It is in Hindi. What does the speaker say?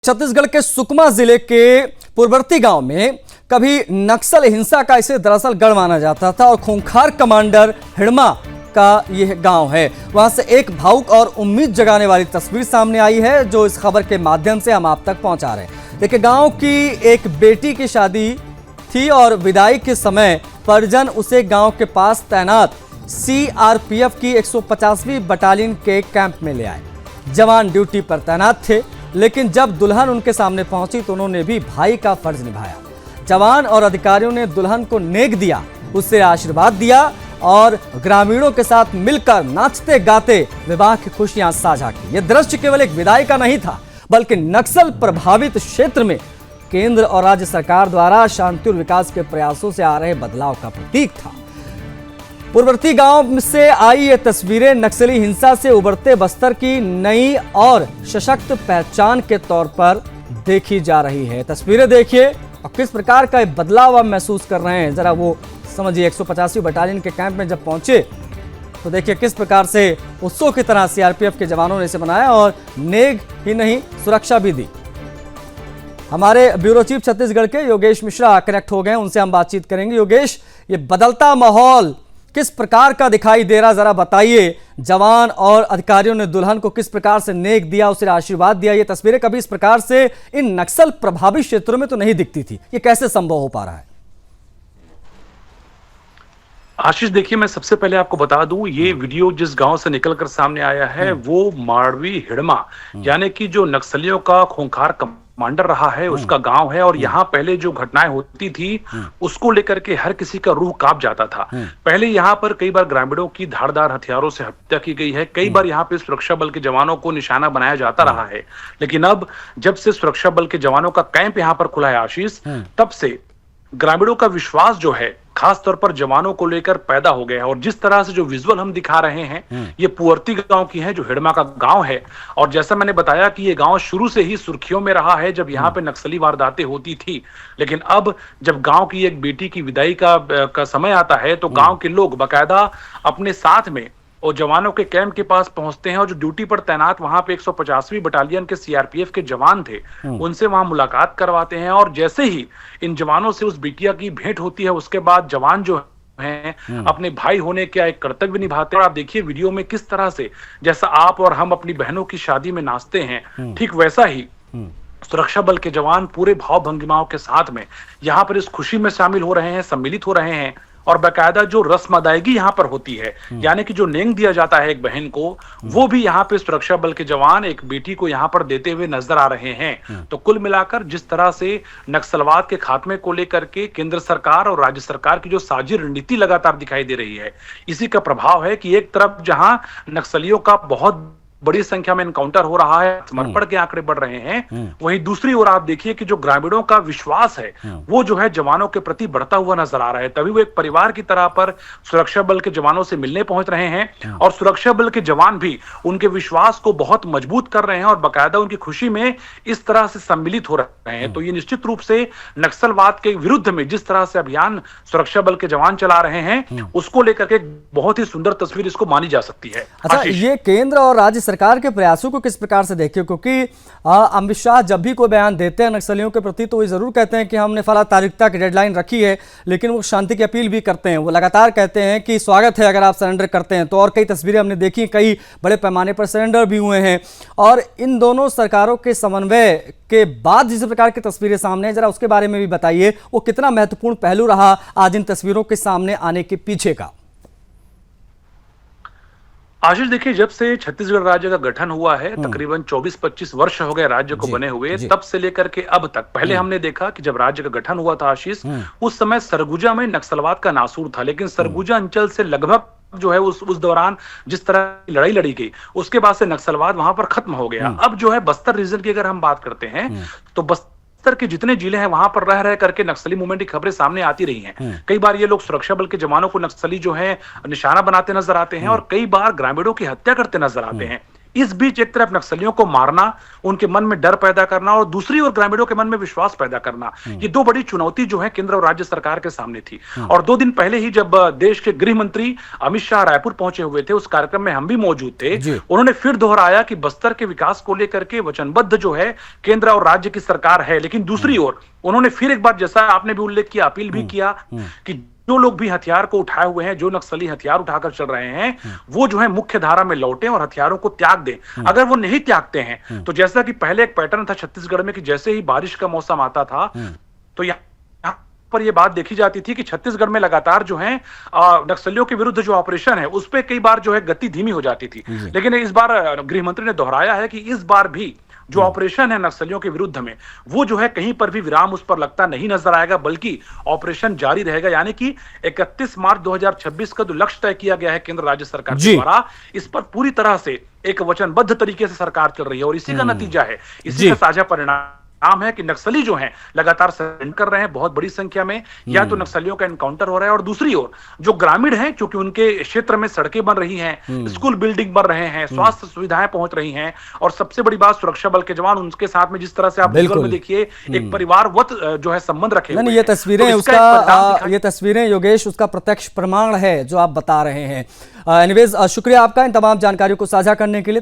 छत्तीसगढ़ के सुकमा जिले के पूर्ववर्ती गांव में कभी नक्सल हिंसा का इसे दरअसल गढ़ माना जाता था और खूंखार कमांडर हिड़मा का यह गांव है। वहां से एक भावुक और उम्मीद जगाने वाली तस्वीर सामने आई है जो इस खबर के माध्यम से हम आप तक पहुंचा रहे हैं। देखिए, गांव की एक बेटी की शादी थी और विदाई के समय परिजन उसे गांव के पास तैनात सीआरपीएफ की 150वीं बटालियन के कैंप में ले आए। जवान ड्यूटी पर तैनात थे, लेकिन जब दुल्हन उनके सामने पहुंची तो उन्होंने भी भाई का फर्ज निभाया। जवान और अधिकारियों ने दुल्हन को नेक दिया, उससे आशीर्वाद दिया और ग्रामीणों के साथ मिलकर नाचते गाते विवाह की खुशियां साझा की। यह दृश्य केवल एक विदाई का नहीं था, बल्कि नक्सल प्रभावित क्षेत्र में केंद्र और राज्य सरकार द्वारा शांति और विकास के प्रयासों से आ रहे बदलाव का प्रतीक था। पूर्ववर्ती गांव से आई ये तस्वीरें नक्सली हिंसा से उभरते बस्तर की नई और सशक्त पहचान के तौर पर देखी जा रही है। तस्वीरें देखिए और किस प्रकार का बदलाव आप महसूस कर रहे हैं, जरा वो समझिए। 150वीं बटालियन के कैंप में जब पहुंचे तो देखिए किस प्रकार से उत्सव की तरह सीआरपीएफ के जवानों ने इसे बनाया और नेक ही नहीं सुरक्षा भी दी। हमारे ब्यूरो चीफ छत्तीसगढ़ के योगेश मिश्रा कनेक्ट हो गए, उनसे हम बातचीत करेंगे। योगेश, ये बदलता माहौल किस प्रकार का दिखाई दे रहा, जरा बताइए। जवान और अधिकारियों ने दुल्हन को किस प्रकार से नेक दिया, उसे आशीर्वाद दिया। ये तस्वीरें कभी इस प्रकार से इन नक्सल प्रभावित क्षेत्रों में तो नहीं दिखती थी, ये कैसे संभव हो पा रहा है? आशीष, देखिए, मैं सबसे पहले आपको बता दूं, ये वीडियो जिस गांव से निकलकर सामने आया है वो माड़वी हिड़मा यानी कि जो नक्सलियों का खूंखार कमांडर रहा है उसका गांव है। और यहाँ पहले जो घटनाएं होती थी उसको लेकर के हर किसी का रूह कांप जाता था। पहले यहाँ पर कई बार ग्रामीणों की धारदार हथियारों से हत्या की गई है, कई बार यहाँ पे सुरक्षा बल के जवानों को निशाना बनाया जाता रहा है। लेकिन अब जब से सुरक्षा बल के जवानों का कैंप यहाँ पर खुला है आशीष, तब से ग्रामीणों का विश्वास जो है खास तौर पर जवानों को लेकर पैदा हो गया है। और जिस तरह से जो विजुअल हम दिखा रहे हैं ये पूर्ववर्ती गांव की है, जो हिड़मा का गांव है। और जैसा मैंने बताया कि ये गांव शुरू से ही सुर्खियों में रहा है जब यहाँ पे नक्सली वारदातें होती थी। लेकिन अब जब गांव की एक बेटी की विदाई का समय आता है तो गांव के लोग बाकायदा अपने साथ में और जवानों के कैंप के पास पहुंचते हैं और जो ड्यूटी पर तैनात वहां पे 150वीं बटालियन के सीआरपीएफ के जवान थे उनसे वहां मुलाकात करवाते हैं। और जैसे ही इन जवानों से उस बिटिया की भेंट होती है उसके बाद जवान जो हैं अपने भाई होने का एक कर्तव्य निभाते हैं। और आप देखिए वीडियो में किस तरह से जैसा आप और हम अपनी बहनों की शादी में नाचते हैं, ठीक वैसा ही सुरक्षा बल के जवान पूरे भाव भंगिमाओं के साथ में यहाँ पर इस खुशी में शामिल हो रहे हैं, सम्मिलित हो रहे हैं। और बाकायदा जो रस्म अदायगी यहाँ पर होती है यानी कि जो नेंग दिया जाता है एक बहन को, वो भी यहाँ पे सुरक्षा बल के जवान एक बेटी को यहाँ पर देते हुए नजर आ रहे हैं। तो कुल मिलाकर जिस तरह से नक्सलवाद के खात्मे को लेकर के केंद्र सरकार और राज्य सरकार की जो साझी रणनीति लगातार दिखाई दे रही है, इसी का प्रभाव है कि एक तरफ जहां नक्सलियों का बहुत बड़ी संख्या में एनकाउंटर हो रहा है, समर्पण के आंकड़े बढ़ रहे हैं, वहीं दूसरी ओर आप देखिए कि जो ग्रामीणों का विश्वास है वो जो है जवानों के प्रति बढ़ता हुआ नजर आ रहा है। तभी वो एक परिवार की तरह पर सुरक्षा बल के जवानों से मिलने पहुंच रहे हैं और सुरक्षा बल के जवान भी उनके विश्वास को बहुत मजबूत कर रहे हैं और बाकायदा उनकी खुशी में इस तरह से सम्मिलित हो रहे हैं। तो ये निश्चित रूप से नक्सलवाद के विरुद्ध में जिस तरह से अभियान सुरक्षा बल के जवान चला रहे हैं उसको लेकर के बहुत ही सुंदर तस्वीर इसको मानी जा सकती है। अच्छा, ये केंद्र और राज्य सरकार के प्रयासों को किस प्रकार से देखिए, क्योंकि अमित शाह जब भी कोई बयान देते हैं नक्सलियों के प्रति तो वो जरूर कहते हैं कि हमने फला तारीख तक डेडलाइन रखी है, लेकिन वो शांति की अपील भी करते हैं। वो लगातार कहते हैं कि स्वागत है अगर आप सरेंडर करते हैं तो। और कई तस्वीरें हमने देखी, कई बड़े पैमाने पर सरेंडर भी हुए हैं। और इन दोनों सरकारों के समन्वय के बाद जिस प्रकार की तस्वीरें सामने हैं, जरा उसके बारे में भी बताइए। वो कितना महत्वपूर्ण पहलू रहा आज इन तस्वीरों के सामने आने के पीछे का? आशीष, देखिए, जब से छत्तीसगढ़ राज्य का गठन हुआ है तकरीबन 24-25 वर्ष हो गए राज्य को बने हुए, तब से लेकर के अब तक। पहले हमने देखा कि जब राज्य का गठन हुआ था आशीष, उस समय सरगुजा में नक्सलवाद का नासूर था, लेकिन सरगुजा अंचल से लगभग जो है उस दौरान जिस तरह की लड़ाई लड़ी गई उसके बाद से नक्सलवाद वहां पर खत्म हो गया। अब जो है बस्तर रीजन की अगर हम बात करते हैं तो बस्तर के जितने जिले हैं वहां पर रह करके नक्सली मूवमेंट की खबरें सामने आती रही हैं। कई बार ये लोग सुरक्षा बल के जवानों को नक्सली जो है निशाना बनाते नजर आते हैं और कई बार ग्रामीणों की हत्या करते नजर आते हैं। इस बीच एक तरफ नक्सलियों को मारना, उनके मन में डर पैदा करना और दूसरी ओर ग्रामीणों के मन में विश्वास पैदा करना, ये दो बड़ी चुनौती जो है केंद्र और राज्य सरकार के सामने थी। और 2 दिन पहले ही जब देश के गृह मंत्री अमित शाह रायपुर पहुंचे हुए थे, उस कार्यक्रम में हम भी मौजूद थे, उन्होंने फिर दोहराया कि बस्तर के विकास को लेकर के वचनबद्ध जो है केंद्र और राज्य की सरकार है। लेकिन दूसरी ओर उन्होंने फिर एक बार, जैसा आपने भी उल्लेख किया, अपील भी किया कि जो लोग भी हथियार को उठाए हुए हैं, जो नक्सली हथियार उठाकर चल रहे हैं, वो जो है मुख्य धारा में लौटें और हथियारों को त्याग दें। अगर वो नहीं त्यागते हैं तो जैसा कि पहले एक पैटर्न था छत्तीसगढ़ में कि जैसे ही बारिश का मौसम आता था तो यहाँ पर ये बात देखी जाती थी कि छत्तीसगढ़ में लगातार जो है नक्सलियों के विरुद्ध जो ऑपरेशन है उस पर कई बार जो है गति धीमी हो जाती थी। लेकिन इस बार गृह मंत्री ने दोहराया है कि इस बार भी जो ऑपरेशन है नक्सलियों के विरुद्ध में, वो जो है कहीं पर भी विराम उस पर लगता नहीं नजर आएगा, बल्कि ऑपरेशन जारी रहेगा। यानी कि 31 मार्च 2026 का जो लक्ष्य तय किया गया है केंद्र राज्य सरकार के द्वारा, इस पर पूरी तरह से एक वचनबद्ध तरीके से सरकार चल रही है और इसी का नतीजा है, इसी का साझा परिणाम है कि नक्सली जो हैं लगातार सरेंडर कर रहे हैं बहुत बड़ी संख्या में, या तो नक्सलियों का एनकाउंटर हो रहा है और दूसरी ओर जो ग्रामीण हैं, क्योंकि उनके क्षेत्र में सड़कें बन रही हैं, स्कूल बिल्डिंग बन रहे हैं, स्वास्थ्य सुविधाएं पहुंच रही हैं और सबसे बड़ी बात सुरक्षा बल के जवान उनके साथ में जिस तरह से आप विजुअल में देखिए एक परिवारवत जो है संबंध रखे हुए हैं। ये तस्वीरें उसका, ये तस्वीरें योगेश उसका प्रत्यक्ष प्रमाण है जो आप बता रहे हैं। एनीवेज शुक्रिया आपका इन तमाम जानकारियों को साझा करने के लिए।